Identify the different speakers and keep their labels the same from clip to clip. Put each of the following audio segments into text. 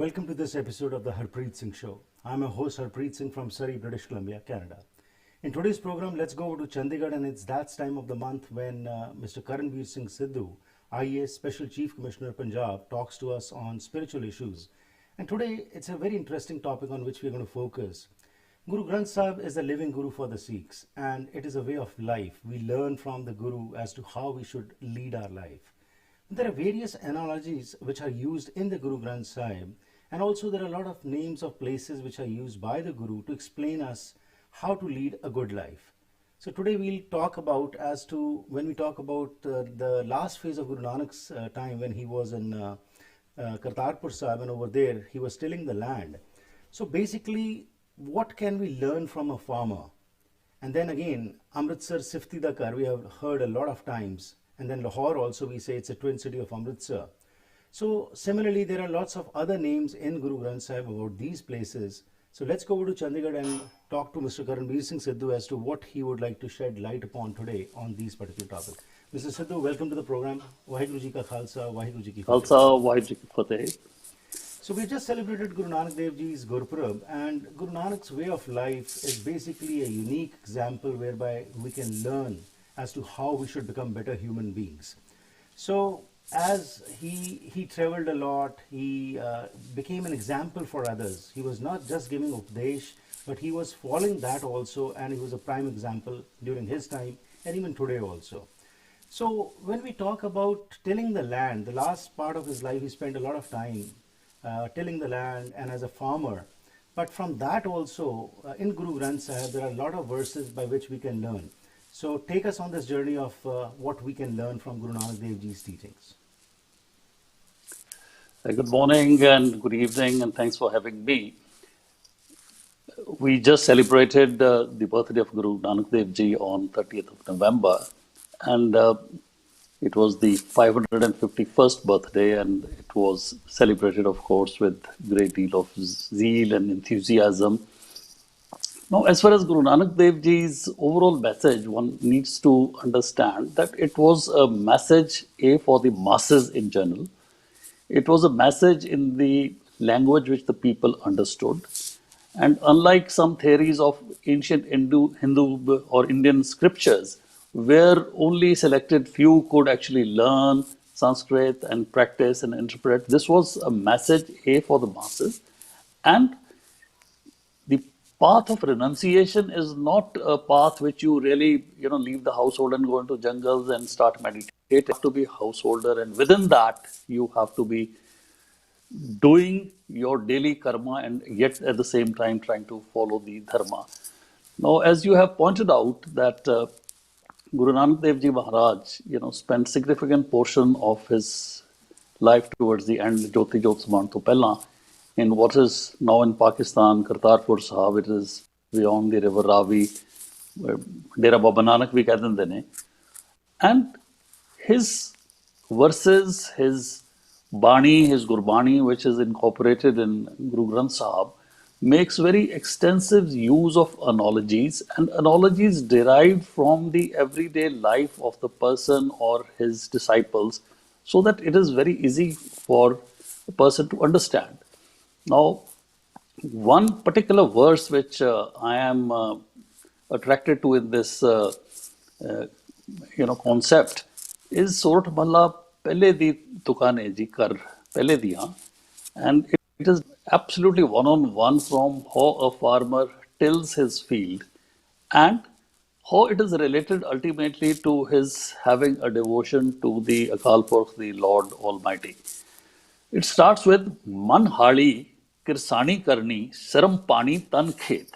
Speaker 1: welcome to this episode of the Harpreet Singh Show. I'm your host Harpreet Singh from Surrey, British Columbia, Canada. In today's program, let's go over to Chandigarh, and it's that time of the month when Mr. Karan Bir Singh Sidhu, IAS Special Chief Commissioner Punjab, talks to us on spiritual issues. And today, it's a very interesting topic on which we're going to focus. Guru Granth Sahib is the living Guru for the Sikhs, and it is a way of life. We learn from the Guru as to how we should lead our life. There are various analogies which are used in the Guru Granth Sahib, and also there are a lot of names of places which are used by the Guru to explain us how to lead a good life. So today we'll talk about when we talk about the last phase of Guru Nanak's time when he was in Kartarpur Sahib, and over there he was tilling the land. So basically, what can we learn from a farmer? And then again, Amritsar Sifti da Kar, we have heard a lot of times. And then Lahore also, we say it's a twin city of Amritsar. So similarly, there are lots of other names in Guru Granth Sahib about these places. So let's go over to Chandigarh and talk to Mr. Karan Bir Singh Sidhu as to what he would like to shed light upon today on these particular topics. Mr. Sidhu, welcome to the program. Waheguru Ji Ka Khalsa, Waheguru Ji Ki Fateh.
Speaker 2: Khalsa, Waheguru Ji Ki Fateh.
Speaker 1: So we just celebrated Guru Nanak Dev Ji's Gurpurab, and Guru Nanak's way of life is basically a unique example whereby we can learn as to how we should become better human beings. So as he traveled a lot, he became an example for others. He was not just giving Upadesh, but he was following that also, and he was a prime example during his time and even today also. So when we talk about tilling the land, the last part of his life he spent a lot of time tilling the land and as a farmer. But from that also, in Guru Granth Sahib, there are a lot of verses by which we can learn. So take us on this journey of what we can learn from Guru Nanak Dev Ji's teachings.
Speaker 2: Good morning and good evening, and thanks for having me. We just celebrated the birthday of Guru Nanak Dev Ji on 30th of November, and it was the 551st birthday, and it was celebrated, of course, with great deal of zeal and enthusiasm. Now, as far as Guru Nanak Dev Ji's overall message, one needs to understand that it was a message for the masses in general. It was a message in the language which the people understood. And unlike some theories of ancient Hindu or Indian scriptures, where only selected few could actually learn Sanskrit and practice and interpret, this was a message for the masses. And the path of renunciation is not a path which you really, leave the household and go into jungles and start meditating. You have to be a householder, and within that, you have to be doing your daily karma and yet at the same time trying to follow the dharma. Now, as you have pointed out that Guru Nanak Dev Ji Maharaj, spent significant portion of his life towards the end, Jyoti Jyot Saman to Pehla, in what is now in Pakistan, Kartarpur Sahib. It is beyond the river Ravi, Dera Baba Nanak we keh dende ne. And his verses, his Bani, his Gurbani, which is incorporated in Guru Granth Sahib, makes very extensive use of analogies, and analogies derived from the everyday life of the person or his disciples, so that it is very easy for a person to understand. Now, one particular verse which I am attracted to in this concept is Surat Mahalla Pehle Di Tukane Ji Kar Pehle Diyan, and it is absolutely one-on-one from how a farmer tills his field and how it is related ultimately to his having a devotion to the Akal Purkh, the Lord Almighty. It starts with Man Hali Kirsani Karni Saram Pani Tan Khet.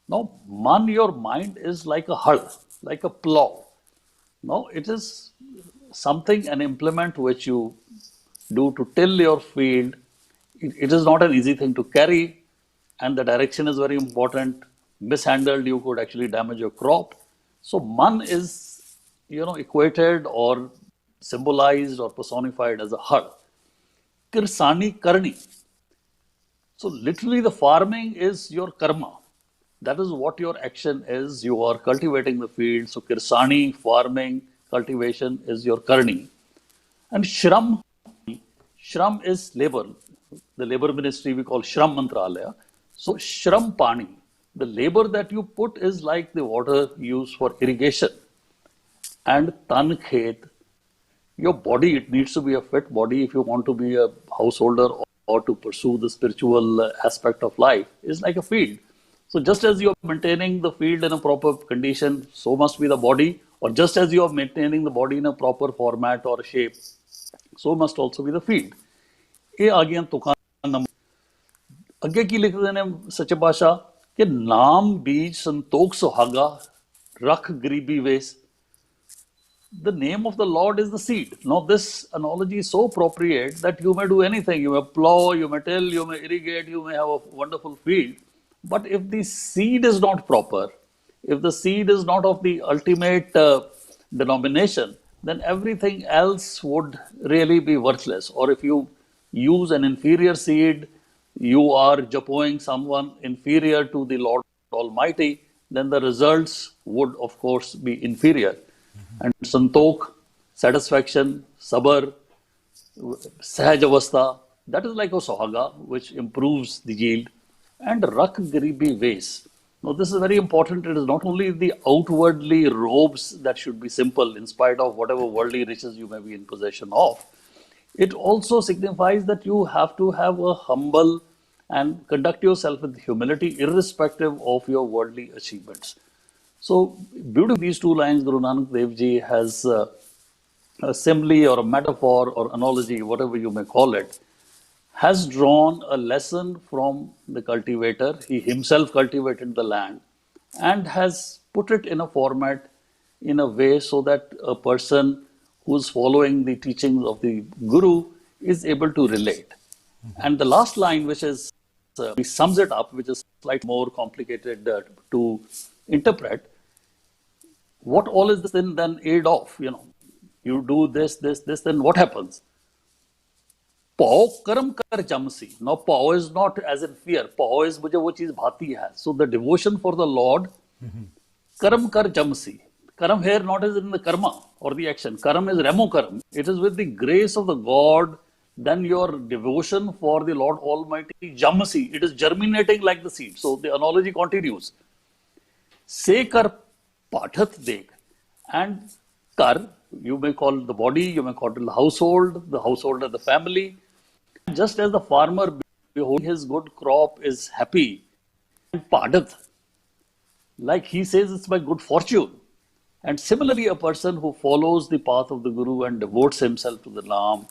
Speaker 2: Now, man, your mind is like a hal, like a plow. Now, it is something, an implement which you do to till your field. It is not an easy thing to carry, and the direction is very important. Mishandled, you could actually damage your crop. So, man is, equated or symbolized or personified as a hal. Kirsani Karni. So, literally, the farming is your karma. That is what your action is. You are cultivating the field. So, Kirsani, farming, cultivation is your karni. And Shram is labor. the labor ministry we call Shram Mantralaya. So Shram Pani, the labor that you put is like the water used for irrigation. And Tan Khet, your body, it needs to be a fit body if you want to be a householder or to pursue the spiritual aspect of life, is like a field. So just as you are maintaining the field in a proper condition, so must be the body, or just as you are maintaining the body in a proper format or shape, so must also be the field. ये आ गया तुकान number अगे की लिखते ने सच्चे पातशाह कि नाम बीज संतोख सुहागा रख गरीबी वेस. The name of the Lord is the seed. Now, this analogy is so appropriate that you may do anything. You may plow, you may till, you may irrigate, you may have a wonderful field. But if the seed is not proper, if the seed is not of the ultimate denomination, then everything else would really be worthless. Or if you use an inferior seed, you are japoing someone inferior to the Lord Almighty, then the results would, of course, be inferior. And Santokh, satisfaction, Sabar, Sahaj Avastha, that is like a Sohaga, which improves the yield. And Rak Garibi Vase. Now, this is very important. It is not only the outwardly robes that should be simple, in spite of whatever worldly riches you may be in possession of. It also signifies that you have to have a humble and conduct yourself with humility, irrespective of your worldly achievements. So, beautiful these two lines, Guru Nanak Dev Ji has a simile or a metaphor or analogy, whatever you may call it, has drawn a lesson from the cultivator. He himself cultivated the land and has put it in a format, in a way so that a person who's following the teachings of the Guru is able to relate. And the last line, which is, he sums it up, which is slightly more complicated to interpret. What all is this then aid of? You know, you do this, then what happens? Pao karam kar jamsi. Now, pao is not as in fear. Pao is mujhe wo cheez bhati hai. So, the devotion for the Lord, karam kar jamsi. Karam here not as in the karma or the action. Karam is remo karam. It is with the grace of the God, then your devotion for the Lord Almighty, jamsi. It is germinating like the seed. So, the analogy continues. Se kar pathat dekh. And kar, you may call the body, you may call it the household of the family. Just as the farmer beholding his good crop is happy and padat, like he says, it's my good fortune. And similarly, a person who follows the path of the Guru and devotes himself to the Naam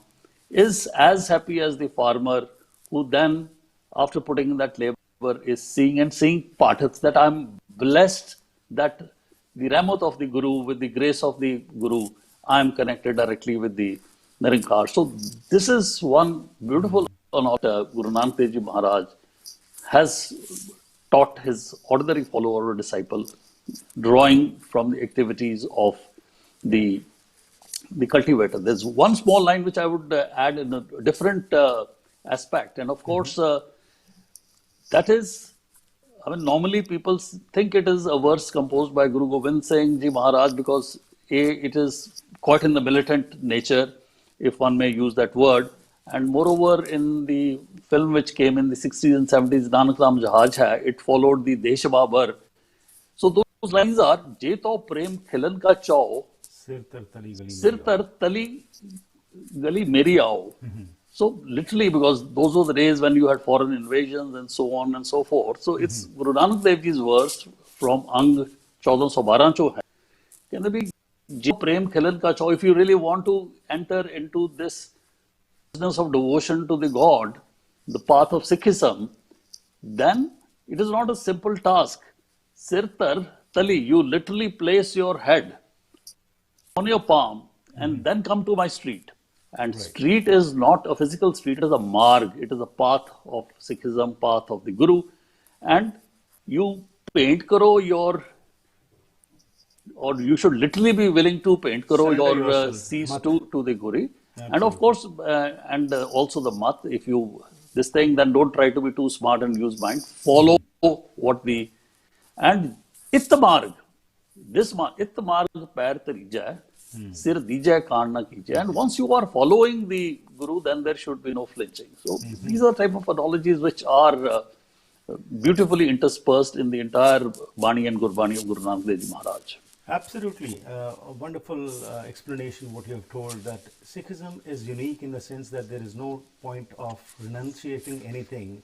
Speaker 2: is as happy as the farmer who then, after putting in that labor, is seeing pathats, that I'm blessed that the Ramat of the Guru, with the grace of the Guru, I am connected directly with the Nirankar. So this is one beautiful analogy Guru Nanak Dev Ji Maharaj has taught his ordinary follower or disciple, drawing from the activities of the cultivator. There's one small line which I would add in a different aspect. And of course, that is, I mean, normally people think it is a verse composed by Guru Gobind Singh Ji Maharaj because it is quite in the militant nature, if one may use that word. And moreover, in the film which came in the 60s and 70s, Nanak Ram Jahaj Hai, it followed the Desh Babar. So those lines are, Je to prem khilan ka chao, Sir tar tali gali meri aao. So literally, because those were the days when you had foreign invasions and so on and so forth. So it's Guru Nanak Dev Ji's verse from Ang 1412 cho hai. Can there be Je prem khilan ka chao? If you really want to enter into this business of devotion to the God, the path of Sikhism, then it is not a simple task. Sir tar tali, you literally place your head on your palm and then come to my street. And street is not a physical street, it is a marg, it is a path of Sikhism, path of the Guru. And you paint karo your, or you should literally be willing to paint karo your seas to the Guru. Absolutely. And of course, also the mat, if you, this thing, then don't try to be too smart and use mind. Follow what the, and ittamarg, this marg, ittamarg pair tarija, Sir dijay kaan na kijay. And once you are following the Guru, then there should be no flinching. So these are type of analogies which are beautifully interspersed in the entire Bani and Gurbani of Guru Nanak Dev Ji Maharaj.
Speaker 1: Absolutely. A wonderful explanation what you have told, that Sikhism is unique in the sense that there is no point of renunciating anything.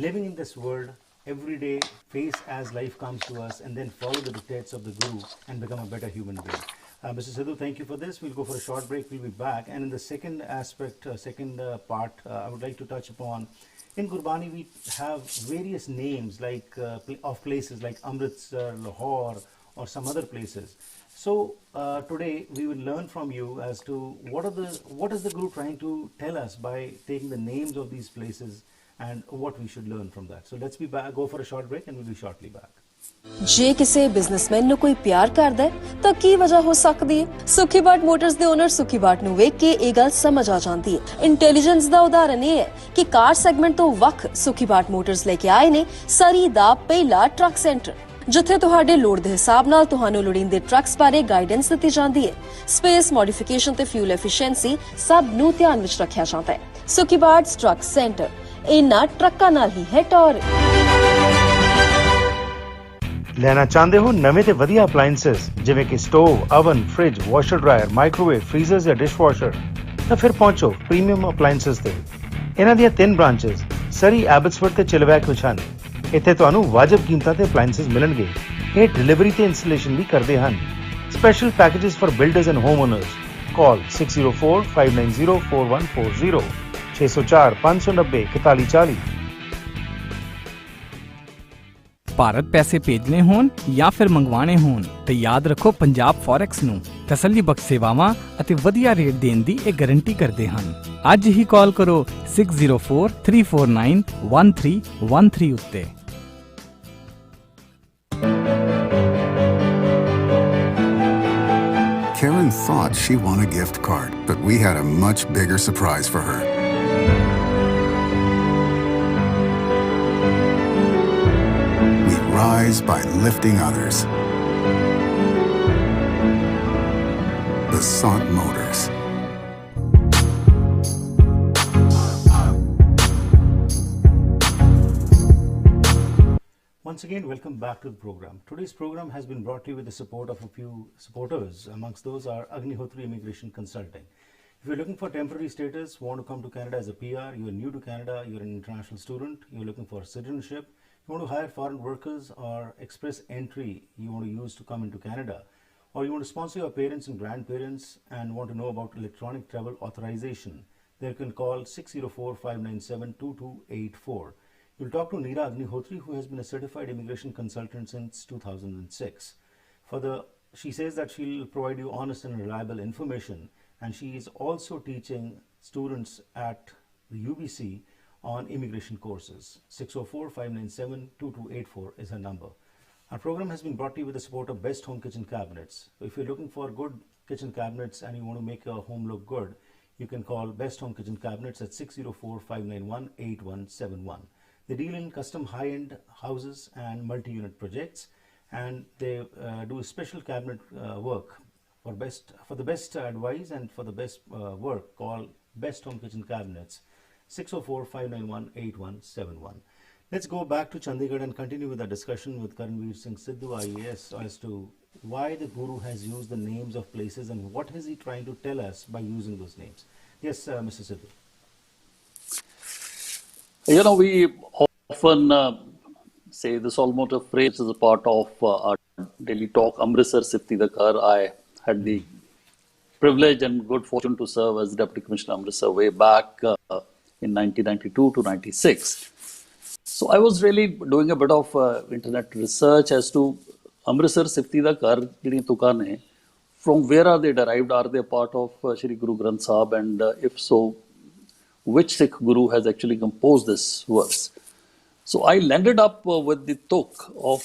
Speaker 1: Living in this world every day, face as life comes to us, and then follow the dictates of the Guru and become a better human being. Mr. Sidhu, thank you for this. We'll go for a short break. We'll be back. And in the second aspect, part, I would like to touch upon, in Gurbani we have various names like of places like Amritsar, Lahore, or some other places. So today we will learn from you as to what is the Guru trying to tell us by taking the names of these places and what we should learn from that. So let's be back, go for a short break, and we'll be shortly back.
Speaker 3: ਜੇ ਕਿਸੇ businessman ਨੂੰ ਕੋਈ ਪਿਆਰ ਕਰਦਾ ਹੈ ਤਾਂ ਕੀ ਵਜ੍ਹਾ ਹੋ ਸਕਦੀ ਹੈ। ਸੁਖੀ ਬਾਟ ਮੋਟਰਸ ਦੇ ਓਨਰ ਸੁਖੀ ਬਾਟ ਨੂੰ ਵੇਖ ਕੇ ਇਹ ਗੱਲ ਸਮਝ ਆ ਜਾਂਦੀ ਹੈ। ਇੰਟੈਲੀਜੈਂਸ ਦਾ ਉਦਾਹਰਨ ਇਹ ਹੈ ਕਿ ਕਾਰ ਸੈਗਮੈਂਟ ਤੋਂ ਵੱਖ ਸੁਖੀ ਬਾਟ ਮੋਟਰਸ ਲੈ ਕੇ ਆਏ ਨੇ ਸਰੀ ਦਾ ਪਹਿਲਾ ਟਰੱਕ ਸੈਂਟਰ, ਜਿੱਥੇ ਤੁਹਾਡੇ ਲੋੜ ਦੇ ਹਿਸਾਬ ਨਾਲ ਤੁਹਾਨੂੰ ਲੋੜੀਂਦੇ ਟਰੱਕਸ ਬਾਰੇ ਗਾਈਡੈਂਸ ਦਿੱਤੀ ਜਾਂਦੀ ਹੈ। ਸਪੇਸ ਮੋਡੀਫਿਕੇਸ਼ਨ ਤੇ ਫਿਊਲ ਐਫੀਸ਼ੀਐਂਸੀ ਸਭ ਨੂੰ ਧਿਆਨ ਵਿੱਚ ਰੱਖਿਆ ਜਾਂਦਾ ਹੈ। ਸੁਖੀ ਬਾਟ ਟਰੱਕ ਸੈਂਟਰ ਇਹਨਾਂ ਟਰੱਕਾਂ ਨਾਲ ਹੀ ਹੈ ਟੌਰ।
Speaker 1: ਲੈਣਾ ਚਾਹੁੰਦੇ ਹੋ ਨਵੇਂ ਤੇ ਵਧੀਆ ਅਪਲਾਈਐਂਸਸ ਜਿਵੇਂ ਕਿ stove, oven, fridge, washer dryer, microwave, freezers ਜਾਂ ਡਿਸ਼ਵਾਸ਼ਰ, ਤਾਂ ਫਿਰ ਪਹੁੰਚੋ ਪ੍ਰੀਮੀਅਮ ਅਪਲਾਈਐਂਸਸ ਤੇ। ਇਹਨਾਂ ਦੀਆਂ 3 ਬ੍ਰਾਂਚਸ ਸਰੀ, ਐਬਟਸਫੋਰਡ ਤੇ ਚਿਲਵੈਕ ਵਿੱਚ ਹਨ। ਇੱਥੇ ਤੁਹਾਨੂੰ ਵਾਜਬ ਕੀਮਤਾਂ ਤੇ ਅਪਲਾਈਐਂਸਸ ਮਿਲਣਗੇ। ਇਹ ਡਿਲੀਵਰੀ ਤੇ ਇੰਸਟਾਲੇਸ਼ਨ ਵੀ ਕਰਦੇ ਹਨ। Special packages for builders and home owners. Call 6045904140 604 590 4140।
Speaker 4: Bharat ਪੈਸੇ ਭੇਜਣੇ ਹੋਣ ਜਾਂ ਫਿਰ ਮੰਗਵਾਣੇ ਹੋਣ ਤੇ ਯਾਦ ਰੱਖੋ ਪੰਜਾਬ ਫੋਰੈਕਸ ਨੂੰ ਤਸੱਲੀਬਖਸ਼ ਸੇਵਾਵਾਂ ਅਤੇ ਵਧੀਆ ਰੇਟ ਦੇਣ ਦੀ ਇਹ ਗਾਰੰਟੀ ਕਰਦੇ ਹਨ। ਅੱਜ ਹੀ ਕਾਲ ਕਰੋ 6043491313 ਉੱਤੇ।
Speaker 5: Karen thought she won a gift card, but we had a much bigger surprise for her. We rise by lifting others. Basant Motors.
Speaker 1: Once again, welcome back to the program. Today's program has been brought to you with the support of a few supporters. Amongst those are Agnihotri Immigration Consulting. If you're looking for temporary status, want to come to Canada as a PR, you're new to Canada, you're an international student, you're looking for citizenship, you want to hire foreign workers or express entry you want to use to come into Canada, or you want to sponsor your parents and grandparents and want to know about electronic travel authorization, then you can call 604-597-2284. You'll talk to Neera Agnihotri, who has been a certified immigration consultant since 2006. She says that she'll provide you honest and reliable information, and she is also teaching students at the UBC on immigration courses. 604-597-2284 is her number. Our program has been brought to you with the support of Best Home Kitchen Cabinets. So if you're looking for good kitchen cabinets and you want to make your home look good, you can call Best Home Kitchen Cabinets at 604-591-8171. They deal in custom high-end houses and multi-unit projects, and they do special cabinet work. For the best advice and for the best work, call Best Home Kitchen Cabinets, 604-591-8171. Let's go back to Chandigarh and continue with our discussion with Karan Bir Singh Sidhu, IAS, as to why the Guru has used the names of places and what is he trying to tell us by using those names. Yes, Mr. Sidhu.
Speaker 2: You know, we often say this almost a phrase as a part of our daily talk, Amritsar Sifti da Kar. I had the privilege and good fortune to serve as Deputy Commissioner Amritsar way back in 1992 to 96. So I was really doing a bit of internet research as to Amritsar Sifti da Kar, from where are they derived? Are they part of Shri Guru Granth Sahib? And if so, which Sikh Guru has actually composed this verse? So I landed up with the tuk of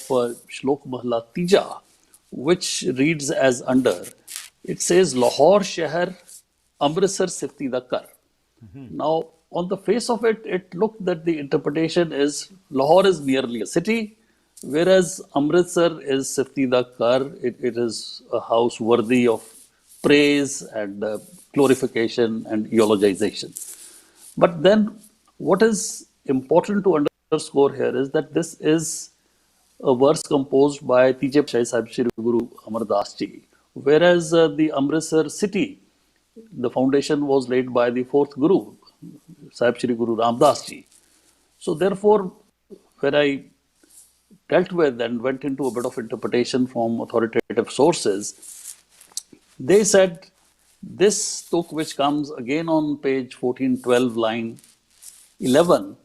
Speaker 2: Shlok Mahla Tija, which reads as under. It says, Lahore Shahar, Amritsar Sifti da Kar. Now, on the face of it, it looked that the interpretation is Lahore is merely a city, whereas Amritsar is Sifti da Kar. It is a house worthy of praise and glorification and eulogization. But then what is important to underscore here is that this is a verse composed by Tije Shai Sahib Shri Guru Amar Das Ji, whereas the Amritsar city, the foundation was laid by the fourth Guru, Sahib Shri Guru Ram Das Ji. So therefore, when I dealt with and went into a bit of interpretation from authoritative sources, they said this tuk, which comes again on page 1412, line 11,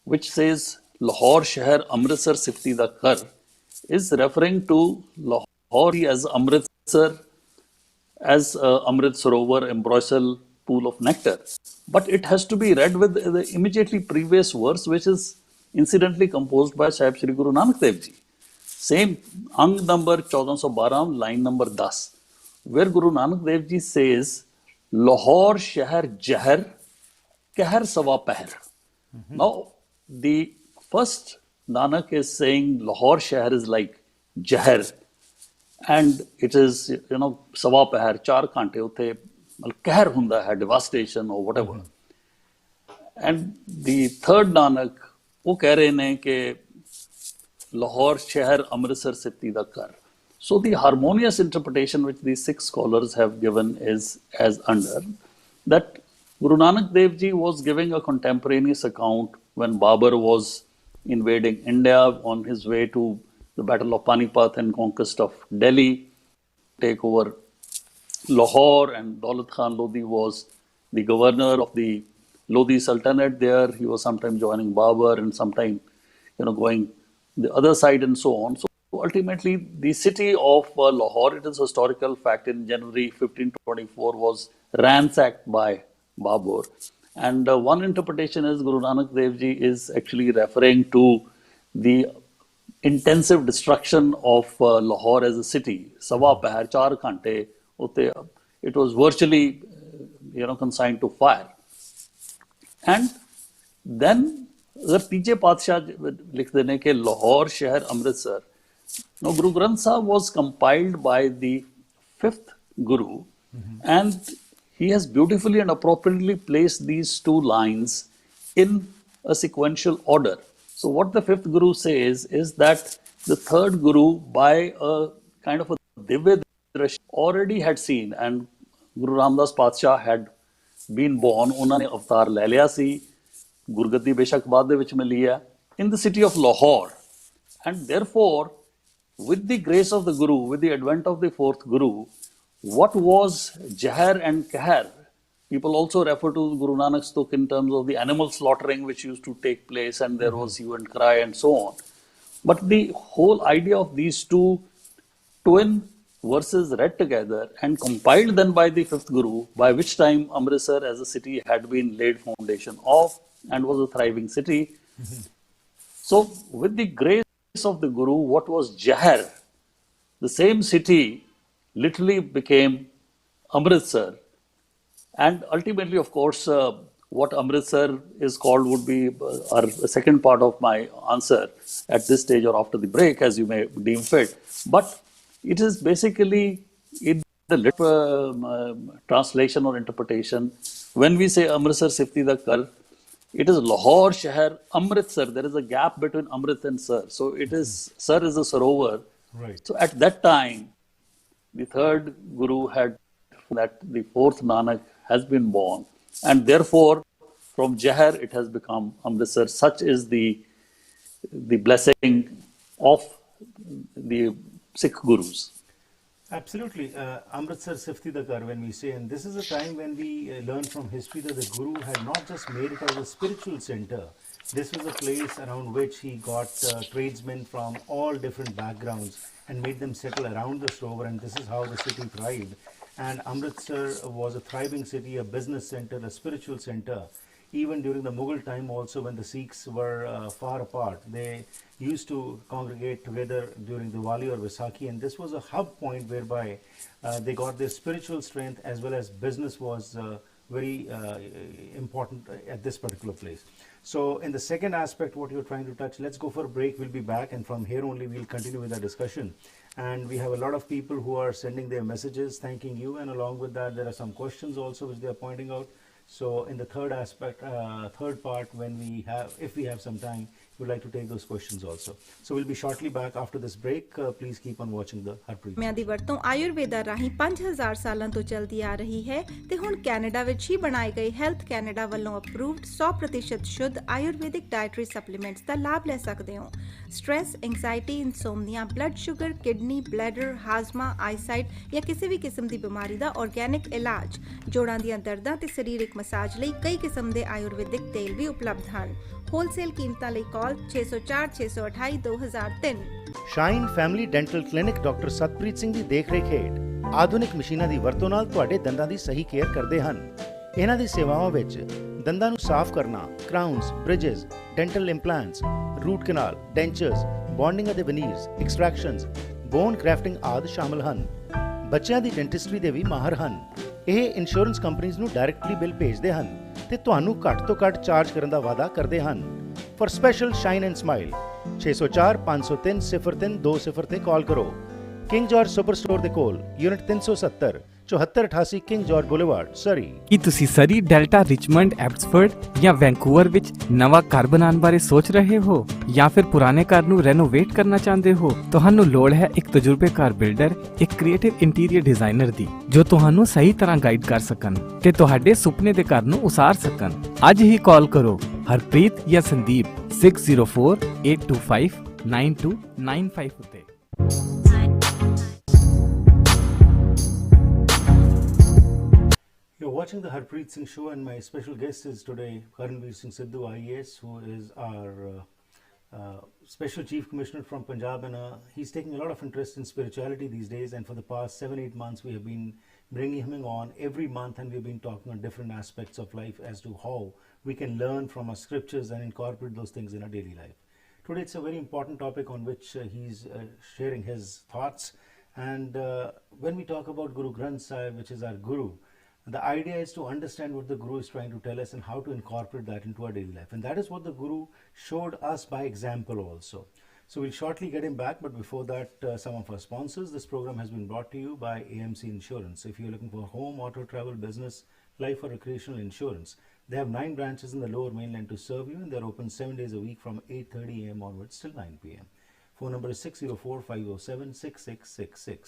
Speaker 2: which says Lahore Shahar Amritsar Sifti da Kar, is referring to Lahore as Amritsar, as Amrit Sarovar, ambrosial pool of nectar. But it has to be read with the immediately previous verse, which is incidentally composed by Sahib Shri Guru Nanak Dev Ji. Same, Ang number 1412, line number 10, where Guru Nanak Dev Ji says, Lahore Shahar Jahar, Kahar Sawa Pahar. Now, the first Nanak is saying Lahore Shahar is like Jahar, and it is, Sawa Pahar, Char Kante, Utte, Kahar Hunda hai, devastation or whatever. And the third Nanak, वो कह रहे हैं कि लाहौर शहर Amritsar city दा कर. So the harmonious interpretation which these six scholars have given is as under that Guru Nanak Dev Ji was giving a contemporaneous account when Babur was invading India on his way to the Battle of Panipat and conquest of Delhi, take over Lahore, and Daulat Khan Lodi was the governor of the Lodi Sultanate there. He was sometime joining Babur and sometime, going the other side and so on. So ultimately, the city of Lahore, it is a historical fact, in January 1524 was ransacked by Babur. And one interpretation is Guru Nanak Dev Ji is actually referring to the intensive destruction of Lahore as a city. Sawa Pahar, Char Kante, it was virtually, consigned to fire. And then, अगर तीजे पातशाह लिख देने के लाहौर शहर Amritsar. Now, Guru Granth Sahib was compiled by the fifth Guru, and he has beautifully and appropriately placed these two lines in a sequential order. So, what the fifth Guru says is that the third Guru, by a kind of a Divya Drishti, already had seen, and Guru Ramdas Patshaw had been born, उन्होंने अवतार ले लिया सी, गुरगद्दी बेशक बाद दे विच में लिया, in the city of Lahore. And therefore, with the grace of the Guru, with the advent of the fourth Guru, what was Jahar and Kahar? People also refer to Guru Nanak's Tuk in terms of the animal slaughtering which used to take place, and there was hue and cry and so on. But the whole idea of these two twin verses read together and compiled then by the fifth Guru, by which time Amritsar as a city had been laid foundation of and was a thriving city. So with the grace of the Guru, what was Jahar, the same city literally became Amritsar. And ultimately, of course, what Amritsar is called would be our second part of my answer at this stage or after the break, as you may deem fit. But it is basically in the translation or interpretation. When we say Amritsar Sifti da Kar, it is Lahore Shahar Amritsar. There is a gap between Amrit and Sar. So it is, Sar is a Sarovar.
Speaker 1: Right.
Speaker 2: So at that time, the third Guru had that the fourth Nanak has been born. And therefore, from Jahar, it has become Amritsar. Such is the blessing of the Sikh Gurus.
Speaker 1: Absolutely. Amritsar Sifti da Kar, when we say, and this is a time when we learn from history that the Guru had not just made it as a spiritual center. This was a place around which he got tradesmen from all different backgrounds and made them settle around the Sarovar, and this is how the city thrived. And Amritsar was a thriving city, a business center, a spiritual center. Even during the Mughal time also, when the Sikhs were far apart, they used to congregate together during Diwali or Vaisakhi, and this was a hub point whereby they got their spiritual strength as well as business was very important at this particular place. So in the second aspect, what you're trying to touch, let's go for a break. We'll be back, and from here only we'll continue with our discussion. And we have a lot of people who are sending their messages thanking you, and along with that, there are some questions also which they are pointing out. So in the third part, if we have some time, we'd like to take those questions also. So we'll be shortly back after this break. Please keep on watching the Harpreet.
Speaker 6: ਦੀ ਵਰਤੋਂ ਆਯੁਰਵੇਦਾ ਰਾਹੀਂ 5000 ਸਾਲਾਂ ਤੋਂ ਚੱਲਦੀ ਆ ਰਹੀ ਹੈ ਤੇ ਹੁਣ ਕੈਨੇਡਾ ਵਿੱਚ ਹੀ ਬਣਾਏ ਗਏ ਹੈਲਥ ਕੈਨੇਡਾ ਵੱਲੋਂ ਅਪਰੂਵਡ 100% ਸ਼ੁੱਧ ਆਯੁਰਵੈਦਿਕ ਡਾਇਟਰੀ ਸਪਲੀਮੈਂਟਸ ਦਾ ਲਾਭ ਲੈ ਸਕਦੇ ਹੋ। Stress, anxiety, insomnia, blood sugar, kidney, bladder, ਹਾਜ਼ਮਾ, ਆਈਸਾਈਟ ਜਾਂ ਕਿਸੇ ਵੀ ਕਿਸਮ ਦੀ ਬਿਮਾਰੀ ਦਾ ਆਰਗੈਨਿਕ ਇਲਾਜ, ਜੋੜਾਂ ਦੀਆਂ ਦਰਦਾਂ ਤੇ ਸਰੀਰਕ ਮਸਾਜ ਲਈ ਕਈ ਕਿਸਮ ਦੇ ਆਯੁਰਵੈਦਿਕ ਤੇਲ ਵੀ ਉਪਲਬਧ ਹਨ। ਹੋਲਸੇਲ ਕੀਮਤਾਂ ਲਈ call 604 628 2003।
Speaker 1: Shine family dental clinic doctor Satpreet Singh ਦੀ ਦੇਖਰੇਖ ਹੇਠ ਆਧੁਨਿਕ ਮਸ਼ੀਨਾਂ ਦੀ ਵਰਤੋਂ ਨਾਲ ਤੁਹਾਡੇ ਦੰਦਾਂ ਦੀ ਸਹੀ ਕੇਅਰ ਕਰਦੇ ਹਨ। ਇਹਨਾਂ ਦੀ ਸੇਵਾਵਾਂ ਵਿੱਚ ਦੰਦਾਂ ਨੂੰ ਸਾਫ਼ ਕਰਨਾ, ਕਰਾਊਨਸ, ਬ੍ਰਿਜਸ, ਡੈਂਟਲ ਇੰਪਲਾਂਟਸ, ਰੂਟ ਕਨਾਲ, ਡੈਂਚਰਸ, ਬੌਂਡਿੰਗ ਅਤੇ ਵਨੀਰਸ, ਐਕਸਟ੍ਰੈਕਸ਼ਨਸ, ਬੋਨ ਕ੍ਰੈਫਟਿੰਗ ਆਦਿ ਸ਼ਾਮਲ ਹਨ। ਬੱਚਿਆਂ ਦੀ ਡੈਂਟਿਸਟਰੀ ਦੇ ਵੀ ਮਾਹਰ ਹਨ। ਇਹ ਇੰਸ਼ੋਰੈਂਸ ਕੰਪਨੀਆਂ ਨੂੰ ਡਾਇਰੈਕਟਲੀ ਬਿੱਲ ਭੇਜਦੇ ਹਨ ਤੇ ਤੁਹਾਨੂੰ ਘੱਟ ਤੋਂ ਘੱਟ ਚਾਰਜ ਕਰਨ ਦਾ ਵਾਅਦਾ ਕਰਦੇ ਹਨ। For special shine and smile 604 503 03 20 ਤੇ ਕਾਲ ਕਰੋ। ਕਿੰਗ ਜਾਰਜ ਸੁਪਰ ਸਟੋਰ ਦੇ ਕੋਲ, ਯੂਨਿਟ 370 7488 ਕਿੰਗ ਜਾਰਜ ਬੁਲੇਵਾਰਡ, ਸਰੀ।
Speaker 4: ਕੀ ਤੁਸੀਂ ਸਰੀ, ਡੈਲਟਾ, ਰਿਚਮੰਡ, ਐਬਸਫੋਰਡ ਜਾਂ ਵੈਂਕੂਵਰ ਵਿੱਚ ਨਵਾਂ ਘਰ ਬਣਾਉਣ ਬਾਰੇ ਸੋਚ ਰਹੇ ਹੋ ਜਾਂ ਫਿਰ ਪੁਰਾਣੇ ਘਰ ਨੂੰ ਰੈਨੋਵੇਟ ਕਰਨਾ ਚਾਹੁੰਦੇ ਹੋ? ਤੁਹਾਨੂੰ ਲੋੜ ਹੈ ਇੱਕ ਤਜਰਬੇਕਾਰ ਬਿਲਡਰ, ਇੱਕ ਕ੍ਰੀਏਟਿਵ ਇੰਟੀਰੀਅਰ ਡਿਜ਼ਾਈਨਰ ਦੀ ਜੋ ਤੁਹਾਨੂੰ ਸਹੀ ਤਰ੍ਹਾਂ ਗਾਈਡ ਕਰ ਸਕਣ ਤੇ ਤੁਹਾਡੇ ਸੁਪਨੇ ਦੇ ਘਰ ਨੂੰ ਉਸਾਰ ਸਕਣ। ਅੱਜ ਹੀ ਕਾਲ ਕਰੋ ਹਰਪ੍ਰੀਤ ਜਾਂ ਸੰਦੀਪ 604 825 9295 ਉੱਤੇ।
Speaker 1: You're watching the Harpreet Singh Show, and my special guest is today Karan Bir Singh Sidhu, IAS, who is our Special Chief Commissioner from Punjab, and he's taking a lot of interest in spirituality these days. And for the past 7-8 months, we have been bringing him on every month, and we've been talking on different aspects of life as to how we can learn from our scriptures and incorporate those things in our daily life. Today, it's a very important topic on which he's sharing his thoughts. And when we talk about Guru Granth Sahib, which is our Guru, the idea is to understand what the Guru is trying to tell us and how to incorporate that into our daily life. And that is what the Guru showed us by example also. So we'll shortly get him back, but before that, some of our sponsors. This program has been brought to you by AMC Insurance. If you're looking for home, auto, travel, business, life or recreational insurance, they have 9 branches in the lower mainland to serve you, and they're open 7 days a week from 8:30 a.m. onwards till 9 p.m. Phone number is 604-507-6666.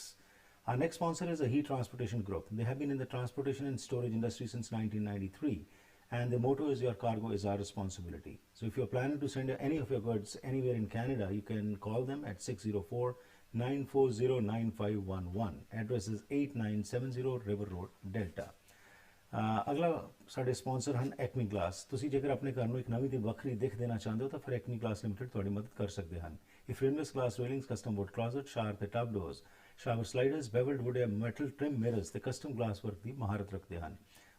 Speaker 1: Our next sponsor is a Heat Transportation Group. They have been in the transportation and storage industry since 1993, and their motto is "Your cargo is our responsibility." So if you're planning to send any of your goods anywhere in Canada, you can call them at 604-940-9511. Address is 8970 River Road, Delta. ਅਗਲਾ ਸਾਡੇ sponsor ਹਨ ਐਕਮੀ glass. ਤੁਸੀਂ ਜੇਕਰ ਆਪਣੇ ਘਰ ਨੂੰ ਇੱਕ ਨਵੀਂ ਤੇ ਵੱਖਰੀ ਦਿੱਖ ਦੇਣਾ ਚਾਹੁੰਦੇ ਹੋ ਤਾਂ ਫਿਰ ਐਕਮੀ ਗਲਾਸ ਲਿਮਟਿਡ ਤੁਹਾਡੀ ਮਦਦ ਕਰ ਸਕਦੇ ਹਨ। ਇਹ frameless glass railings, custom wood closet, shower ਤੇ tub doors, shower sliders, bevelled wood ਜਾਂ ਮੈਟਲ ਟ੍ਰਿਮ ਮਿਰਰਸ ਤੇ ਕਸਟਮ ਗਲਾਸ ਵਰਕ ਦੀ ਮਹਾਰਤ ਰੱਖਦੇ ਹਨ।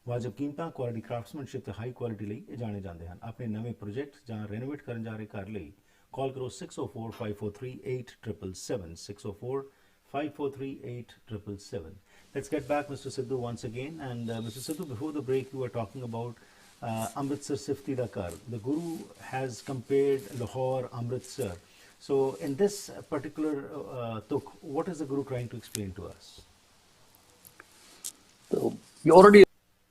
Speaker 1: ਵਾਜਬ ਕੀਮਤਾਂ, ਕੁਆਲਿਟੀ, ਕਰਾਫਟਸਮੈਨਸ਼ਿਪ ਤੇ ਹਾਈ ਕੁਆਲਿਟੀ ਲਈ ਇਹ ਜਾਣੇ ਜਾਂਦੇ ਹਨ। ਆਪਣੇ ਨਵੇਂ ਪ੍ਰੋਜੈਕਟ ਜਾਂ ਰੈਨੋਵੇਟ ਕਰਨ ਜਾ ਰਹੇ ਘਰ ਲਈ ਕਾਲ ਕਰੋ 604-543-8777 604-543-8777। Let's get back, Mr. Sidhu, once again. And Mr. Sidhu, before the break, you were talking about Amritsar Sifti da Kar. The Guru has compared Lahore, Amritsar. So in this particular tuk, what is the Guru trying to explain to us?
Speaker 2: So you already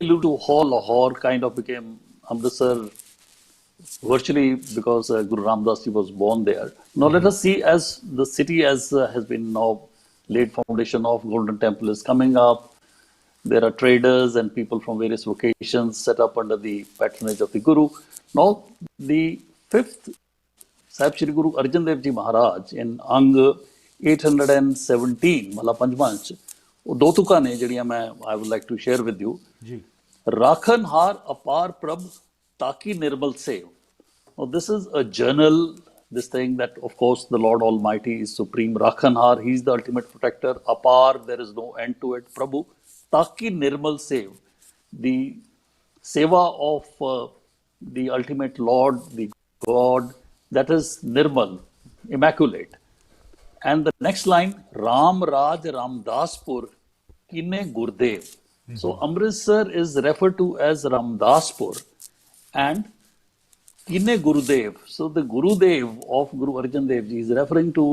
Speaker 2: alluded to how Lahore kind of became Amritsar virtually because Guru Ramdas Ji was born there. Now let us see as the city has been now laid foundation of Golden Temple is coming up. There are traders and people from various vocations set up under the patronage of the Guru. Now the 5th Sahib Shri Guru Arjan Dev Ji Maharaj in Ang 817 ਮਤਲਬ ਪੰਜਵਾਂ ਚ ਉਹ ਦੋ ਤੁਕਾਂ ਨੇ ਜਿਹੜੀਆਂ ਮੈਂ I would like to share with you.
Speaker 1: ਜੀ
Speaker 2: ਰਾਖਨ ਹਾਰ ਅਪਾਰ ਪ੍ਰਭ ਤਾਕੀ ਨਿਰਮਲ save. Now this is a journal, this thing that of course the Lord Almighty is supreme. Rakhanhar, he is the ultimate protector. Apar, there is no end to it. Prabhu, Taki Nirmal Sev, the seva of the ultimate Lord, the God, that is Nirmal, immaculate. And the next line, Ram Raj Ramdaspur, Kine Gurdev. So Amritsar is referred to as Ramdaspur and Kine Gurudev. So the Gurudev of Guru Arjan Dev Ji is referring to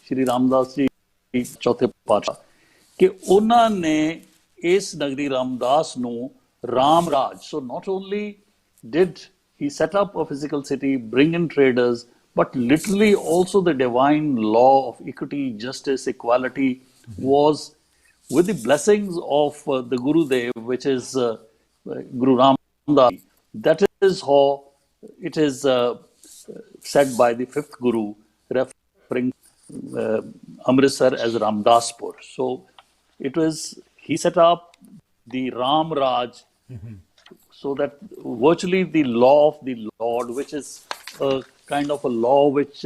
Speaker 2: Shri Ramdas Ji ਚੌਥੇ ਪਾਤਸ਼ਾਹ ਕਿ ਉਹਨਾਂ ਨੇ ਇਸ ਨਗਰੀ ਰਾਮਦਾਸ ਨੂੰ ਰਾਮ ਰਾਜ, so not only did he set up a physical city, bring in traders, but literally also the divine law of equity, justice, equality was with the blessings of the Gurudev, which is Guru Ramdas. That is how it is said by the fifth Guru, referring Amritsar as Ramdaspur. So it was, he set up the Ram Raj, so that virtually the law of the Lord, which is a kind of a law which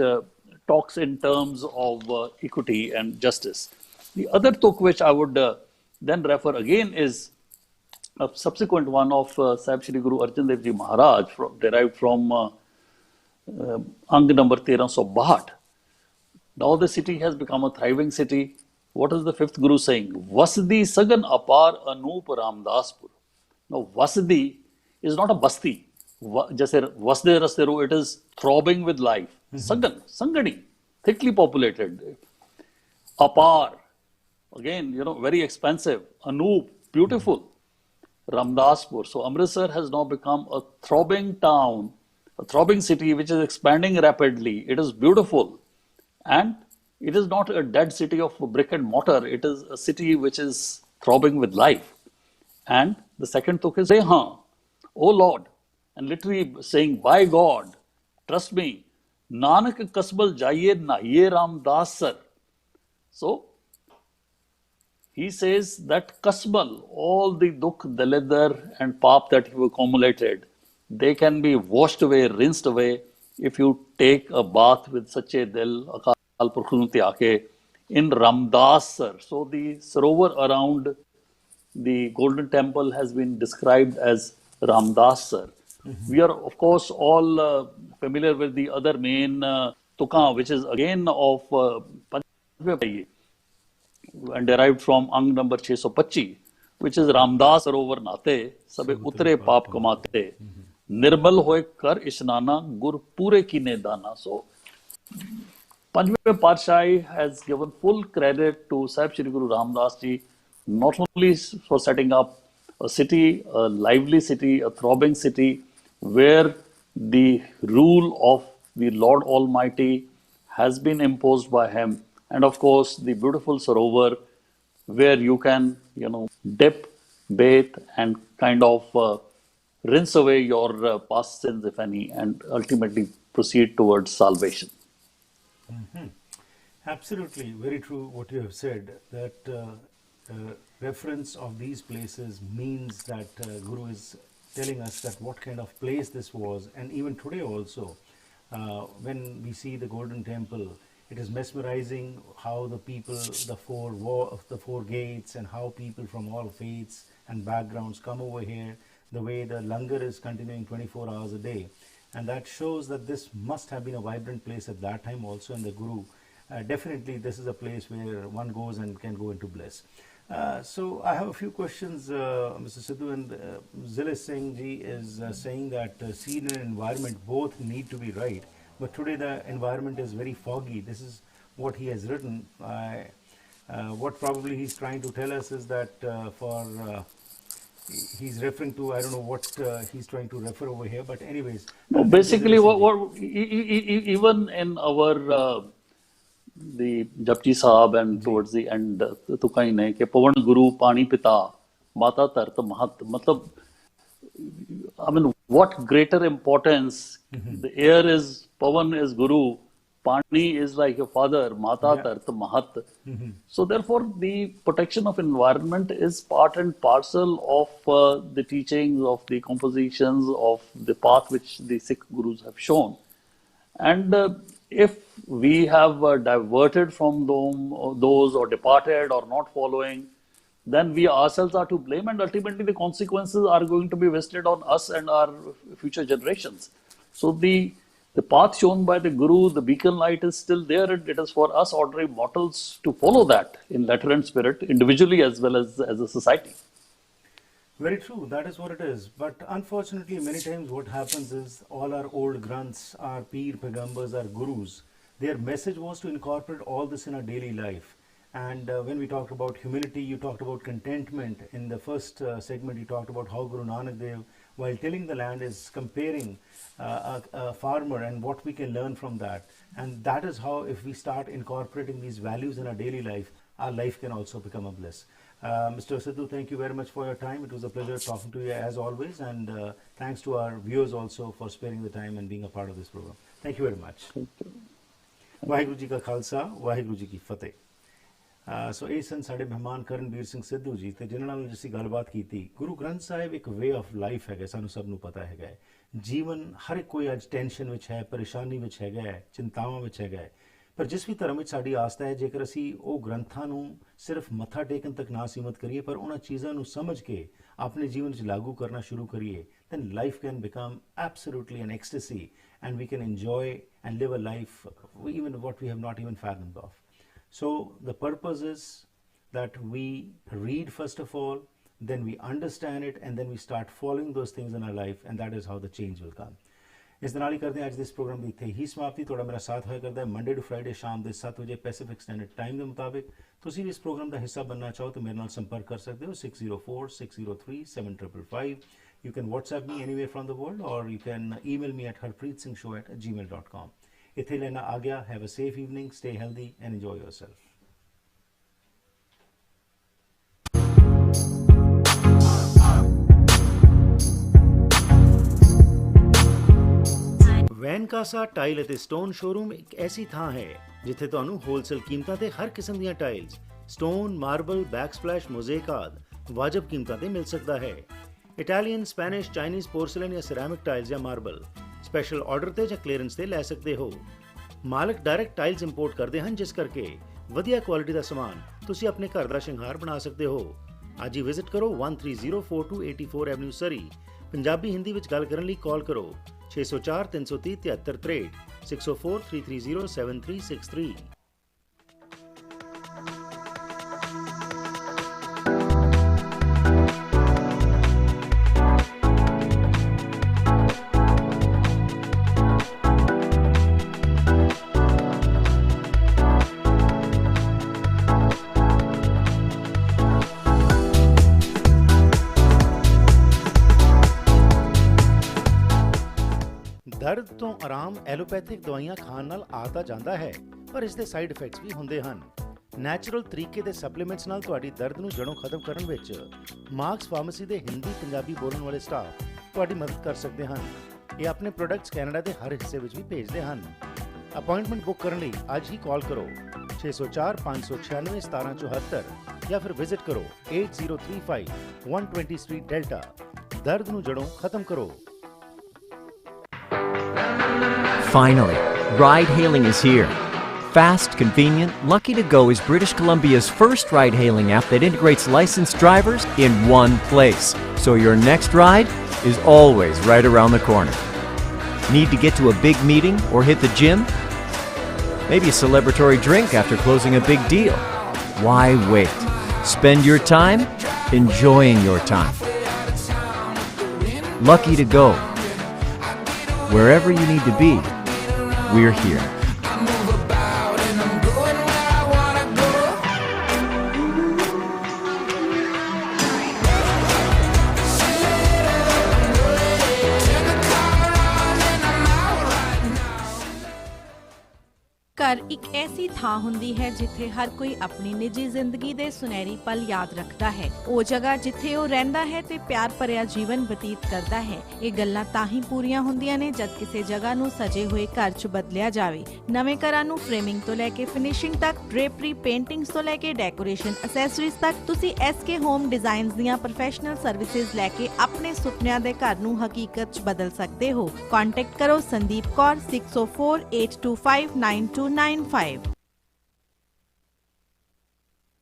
Speaker 2: talks in terms of equity and justice. The other tuk which I would then refer again is a subsequent one of Sahib Shri Guru Arjan Dev Ji Maharaj, derived from Ang number 1362. Now the city has become a thriving city. What is the fifth Guru saying? Vasdi Sagan Apar Anup Ramdaspur. Now Vasdi is not a basti. Jaise Vasde Rasteru, it is throbbing with life. Sagan, Sangani, thickly populated. Apar, again, very expensive. Anup, beautiful. Ramdaspur. So Amritsar has now become a throbbing town, a throbbing city which is expanding rapidly. It is beautiful. And it is not a dead city of brick and mortar. It is a city which is throbbing with life. And the second tuk is, oh Lord, and literally saying, by God, trust me, Nanak kasbal jaiye nahiye Ramdas sir. So, he says that kasbal, all the dukh, daledar and pap that you accumulated, they can be washed away, rinsed away, if you take a bath with sache dil, akal purkhunti aake, in Ramdas sir. So the sarovar around the Golden Temple has been described as Ramdas sir. We are, of course, all familiar with the other main tuka, which is again of Panjve and derived from Ang number 625, which is Ramdas sarovar nate, sabe utre paap kamate. Nirmal hoye kar isnana, gur pure kine dana. So, Panjve Patshahi has given full credit to Sahib Shri Guru Ramdas Ji, not only for setting up a city, a lively city, a throbbing city, where the rule of the Lord Almighty has been imposed by him, and of course the beautiful Sarovar, where you can, dip, bathe, and kind of rinse away your past sins, if any, and ultimately proceed towards salvation.
Speaker 1: Absolutely, very true what you have said, that reference of these places means that Guru is telling us that what kind of place this was. And even today also, when we see the Golden Temple, it is mesmerizing how the people, the four gates, and how people from all faiths and backgrounds come over here, the way the langar is continuing 24 hours a day. And that shows that this must have been a vibrant place at that time also, and the Guru, definitely this is a place where one goes and can go into bliss. So I have a few questions, Mr. Sidhu, and Zilis Singh ji is saying that scene and environment both need to be right, but today the environment is very foggy. This is what he has written. What probably he's trying to tell us is that he's referring to, I don't know what he's trying to refer over here, but anyways.
Speaker 2: Basically, even in our the Japji Sahib and towards the end, Tukai ne ke Pavan Guru Pani Pita Mata Tart Mahat. Matlab, I mean, what greater importance? The air is Pavan is Guru, Pani is like a father, Mata Tart Mahat. So therefore, the protection of environment is part and parcel of the teachings, of the compositions, of the path which the Sikh Gurus have shown. And if we have diverted from those or departed or not following, then we ourselves are to blame, and ultimately the consequences are going to be vested on us and our future generations. So the path shown by the Guru, the beacon light, is still there, and it is for us ordinary mortals to follow that in letter and spirit, individually as well as a society.
Speaker 1: Very true, that is what it is. But unfortunately, many times what happens is all our old Granths, our Peer, Pagambas, our Gurus, their message was to incorporate all this in our daily life. And when we talked about humility, you talked about contentment. In the first segment, you talked about how Guru Nanak Dev, while tilling the land, is comparing a farmer and what we can learn from that. And that is how, if we start incorporating these values in our daily life, our life can also become a bliss. Mr. Sidhu, thank you very much for your time. It was a pleasure talking to you as always. And thanks to our viewers also for sparing the time and being a part of this program. Thank you very much.
Speaker 2: Thank you.
Speaker 1: Waheguru ji ਕਾ ਖਾਲਸਾ, ਵਾਹਿਗੁਰੂ ਜੀ ਕੀ ਫਤਿਹ। ਸੋ ਇਹ ਸਨ ਸਾਡੇ ਮਹਿਮਾਨ ਕਰਨਬੀਰ ਸਿੰਘ ਸਿੱਧੂ ਜੀ, ਤੇ ਜਿਨ੍ਹਾਂ ਨਾਲ ਅਸੀਂ ਗੱਲਬਾਤ ਕੀਤੀ। ਗੁਰੂ ਗ੍ਰੰਥ ਸਾਹਿਬ ਇੱਕ ਵੇ ਆਫ ਲਾਈਫ ਹੈਗਾ, ਸਾਨੂੰ ਸਭ ਨੂੰ ਪਤਾ ਹੈਗਾ। ਜੀਵਨ ਹਰ ਇੱਕ ਕੋਈ ਅੱਜ ਟੈਨਸ਼ਨ ਵਿੱਚ ਹੈ, ਪਰੇਸ਼ਾਨੀ ਵਿੱਚ ਹੈਗਾ, ਚਿੰਤਾਵਾਂ ਵਿੱਚ ਹੈਗਾ। ਪਰ ਜਿਸ ਵੀ ਧਰਮ ਵਿੱਚ ਸਾਡੀ ਆਸਥਾ ਹੈ, ਜੇਕਰ ਅਸੀਂ ਉਹ ਗ੍ਰੰਥਾਂ ਨੂੰ ਸਿਰਫ ਮੱਥਾ ਟੇਕਣ ਤੱਕ ਨਾ ਸੀਮਤ ਕਰੀਏ, ਪਰ ਉਹਨਾਂ ਚੀਜ਼ਾਂ ਨੂੰ ਸਮਝ ਕੇ ਆਪਣੇ ਜੀਵਨ ਵਿੱਚ ਲਾਗੂ ਕਰਨਾ ਸ਼ੁਰੂ ਕਰੀਏ, then life can become absolutely an ecstasy, and we can enjoy and live a life even what we have not even fathomed of. So the purpose is that we read first of all, then we understand it, and then we start following those things in our life, and that is how the change will come. ਇਸ ਦੇ ਨਾਲ ਹੀ ਕਰਦੇ ਹਾਂ ਅੱਜ ਦੇ ਇਸ programme ਦੀ ਇੱਥੇ ਹੀ ਸਮਾਪਤੀ। ਤੁਹਾਡਾ ਮੇਰਾ ਸਾਥ ਹੋਇਆ ਕਰਦਾ ਹੈ ਮੰਡੇ ਟੂ ਫਰਾਈਡੇ ਸ਼ਾਮ ਦੇ 7 ਵਜੇ ਪੈਸੀਫਿਕ ਸਟੈਂਡਰਡ ਟਾਈਮ ਦੇ ਮੁਤਾਬਿਕ। ਤੁਸੀਂ ਵੀ ਇਸ ਪ੍ਰੋਗਰਾਮ ਦਾ ਹਿੱਸਾ ਬਣਨਾ ਚਾਹੋ ਤਾਂ ਮੇਰੇ ਨਾਲ ਸੰਪਰਕ ਕਰ ਸਕਦੇ ਹੋ 6046037555। You can WhatsApp me anywhere from the world, or you can email me at harpreetsingshow@gmail.com. ਇੱਥੇ ਲੈਣਾ ਆ ਗਿਆ। Have a safe evening, stay healthy and enjoy yourself. Vancasa tile ਅਤੇ ਸਟੋਨ ਸ਼ੋਰੂਮ ਇੱਕ ਐਸੀ ਥਾਂ ਹੈ ਜਿੱਥੇ ਤੁਹਾਨੂੰ ਹੋਲਸੇਲ ਕੀਮਤਾਂ ਤੇ ਹਰ ਕਿਸਮ ਦੀਆਂ ਟਾਈਲਸ, ਸਟੋਨ, ਮਾਰਬਲ, ਬੈਕਸਪਲੈਸ਼, ਮੋਜ਼ੇਕ ਆਦਿ ਵਾਜਬ ਕੀਮਤਾਂ ਤੇ ਮਿਲ ਸਕਦਾ ਹੈ। ਇਟਾਲੀਅਨ, ਸਪੈਨਿਸ਼, ਚਾਈਨੀਜ਼, ਪੋਰਸਲਨ ਜਾਂ ਸਿਰੈਮਿਕ ਟਾਈਲਸ ਜਾਂ ਮਾਰਬਲ ਸਪੈਸ਼ਲ ਆਰਡਰ ਤੇ ਜਾਂ ਕਲੀਅਰੈਂਸ ਤੇ ਲੈ ਸਕਦੇ ਹੋ। ਮਾਲਕ ਡਾਇਰੈਕਟ ਟਾਈਲਸ ਇੰਪੋਰਟ ਕਰਦੇ ਹਨ, ਜਿਸ ਕਰਕੇ ਵਧੀਆ ਕੁਆਲਿਟੀ ਦਾ ਸਮਾਨ ਤੁਸੀਂ ਆਪਣੇ ਘਰ ਦਾ ਸ਼ਿੰਗਾਰ ਬਣਾ ਸਕਦੇ ਹੋ। ਅੱਜ ਹੀ ਵਿਜ਼ਿਟ ਕਰੋ 13042884 ਐਵਨਿਊ ਸਰੀ। ਪੰਜਾਬੀ ਹਿੰਦੀ ਵਿੱਚ ਗੱਲ ਕਰਨ ਲਈ ਕਾਲ ਕਰੋ 604 330 7363 604 330 7363। ਦਰਦ ਤੋਂ ਆਰਾਮ ਐਲੋਪੈਥਿਕ ਦਵਾਈਆਂ ਖਾਣ ਨਾਲ ਆ ਤਾਂ ਜਾਂਦਾ ਹੈ, ਪਰ ਇਸ ਦੇ ਸਾਈਡ ਇਫੈਕਟਸ ਵੀ ਹੁੰਦੇ ਹਨ। ਨੈਚੁਰਲ ਤਰੀਕੇ ਦੇ ਸਪਲੀਮੈਂਟਸ ਨਾਲ ਤੁਹਾਡੀ ਦਰਦ ਨੂੰ ਜੜੋਂ ਖਤਮ ਕਰਨ ਵਿੱਚ ਮਾਰਕਸ ਫਾਰਮੇਸੀ ਦੇ ਹਿੰਦੀ ਪੰਜਾਬੀ ਬੋਲਣ ਵਾਲੇ ਸਟਾਫ ਤੁਹਾਡੀ ਮਦਦ ਕਰ ਸਕਦੇ ਹਨ। ਇਹ ਆਪਣੇ ਪ੍ਰੋਡਕਟਸ ਕੈਨੇਡਾ ਦੇ ਹਰ ਹਿੱਸੇ ਵਿੱਚ ਵੀ ਭੇਜਦੇ ਹਨ। ਅਪਾਇੰਟਮੈਂਟ ਬੁੱਕ ਕਰਨ ਲਈ ਅੱਜ ਹੀ ਕਾਲ ਕਰੋ 604 596 1774 ਜਾਂ ਫਿਰ ਵਿਜ਼ਿਟ ਕਰੋ 8035 120 ਸਟਰੀਟ ਡੈਲਟਾ। ਦਰਦ ਨੂੰ ਜੜੋਂ ਖਤਮ ਕਰੋ।
Speaker 7: Finally, ride-hailing is here. Fast, convenient, Lucky to Go is British Columbia's first ride-hailing app that integrates licensed drivers in one place, so your next ride is always right around the corner. Need to get to a big meeting or hit the gym? Maybe a celebratory drink after closing a big deal? Why wait? Spend your time enjoying your time. Lucky to Go. Wherever you need to be, we're here.
Speaker 8: ਘਰ ਇੱਕ ਐਸੀ ਥਾਂ ਹੁੰਦੀ ਹੈ ਜਿੱਥੇ ਹਰ ਕੋਈ ਆਪਣੀ ਨਿੱਜੀ ਜ਼ਿੰਦਗੀ ਦੇ ਸੁਨਹਿਰੀ ਪਲ ਯਾਦ ਰੱਖਦਾ ਹੈ। ਉਹ ਜਗ੍ਹਾ ਜਿੱਥੇ ਉਹ ਰਹਿੰਦਾ ਹੈ ਤੇ ਪਿਆਰ ਭਰਿਆ ਜੀਵਨ ਬਤੀਤ ਕਰਦਾ ਹੈ। ਇਹ ਗੱਲਾਂ ਤਾਂ ਹੀ ਪੂਰੀਆਂ ਹੁੰਦੀਆਂ ਨੇ ਜਦ ਕਿਸੇ ਜਗ੍ਹਾ ਨੂੰ ਸਜੇ ਹੋਏ ਘਰ 'ਚ ਬਦਲਿਆ ਜਾਵੇ। ਨਵੇਂ ਘਰਾਂ ਨੂੰ ਫਰੇਮਿੰਗ ਤੋਂ ਲੈ ਕੇ ਫਿਨਿਸ਼ਿੰਗ ਤੱਕ, ਡ੍ਰੇਪਰੀ, ਪੇਂਟਿੰਗਸ ਤੋਂ ਲੈ ਕੇ ਡੈਕੋਰੇਸ਼ਨ ਐਕਸੈਸਰੀਜ਼ ਤੱਕ, ਤੁਸੀਂ SK ਹੋਮ ਡਿਜ਼ਾਈਨਸ ਦੀਆਂ ਪ੍ਰੋਫੈਸ਼ਨਲ ਸਰਵਿਸਿਜ਼ ਲੈ ਕੇ ਆਪਣੇ ਸੁਪਨਿਆਂ ਦੇ ਘਰ ਨੂੰ ਹਕੀਕਤ 'ਚ ਬਦਲ ਸਕਦੇ ਹੋ। ਕੰਟੈਕਟ ਕਰੋ ਸੰਦੀਪ ਕੌਰ 6048259295।